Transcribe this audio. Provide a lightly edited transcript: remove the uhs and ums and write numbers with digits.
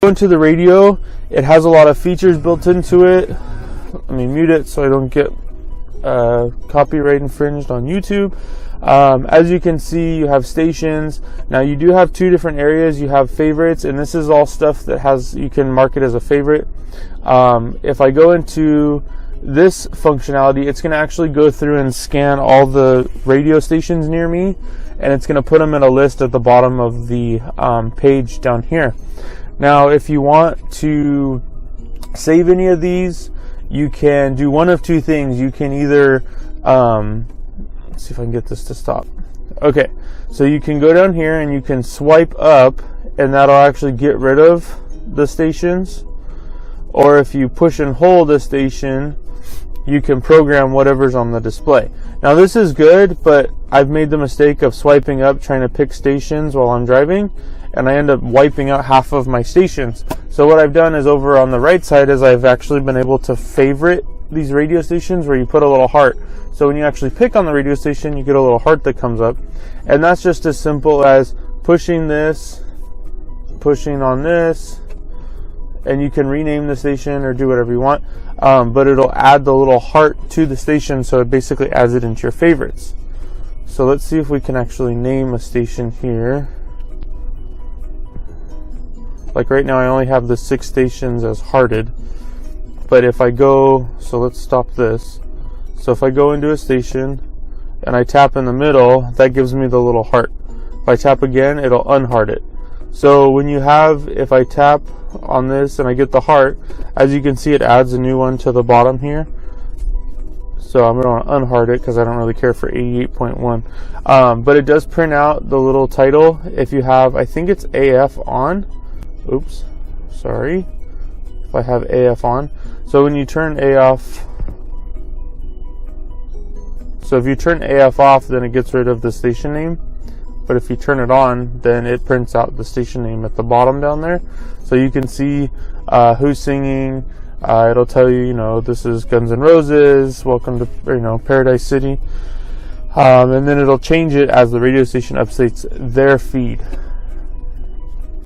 Into the radio, it has a lot of features built into it. Let me mute it so I don't get copyright infringed on YouTube. As you can see, you have stations. Now you do have two different areas. You have favorites, and this is all stuff that you can mark it as a favorite. If I go into this functionality, it's going to actually go through and scan all the radio stations near me, and it's going to put them in a list at the bottom of the page down here. Now, if you want to save any of these, you can do one of two things. You can either, let's see if I can get this to stop. Okay, so you can go down here and you can swipe up, and that'll actually get rid of the stations. Or if you push and hold a station, you can program whatever's on the display. Now this is good, but I've made the mistake of swiping up trying to pick stations while I'm driving, and I end up wiping out half of my stations. So what I've done is over on the right side is I've actually been able to favorite these radio stations where you put a little heart. So when you actually pick on the radio station, you get a little heart that comes up. And that's just as simple as pushing this, pushing on this, and you can rename the station or do whatever you want. But it'll add the little heart to the station, so it basically adds it into your favorites. So let's see if we can actually name a station here. Like right now I only have the 6 stations as hearted. But if I go, so let's stop this. So if I go into a station and I tap in the middle, that gives me the little heart. If I tap again, it'll unheart it. So when you have, if I tap on this and I get the heart, as you can see, it adds a new one to the bottom here. So I'm going to unheart it because I don't really care for 88.1. But it does print out the little title if you have, I think it's AF on. Oops, sorry. If I have AF on. So when you turn AF, so if you turn AF off, then it gets rid of the station name. But if you turn it on, then it prints out the station name at the bottom down there. So you can see who's singing. It'll tell you, this is Guns N' Roses, welcome to, Paradise City. And then it'll change it as the radio station updates their feed.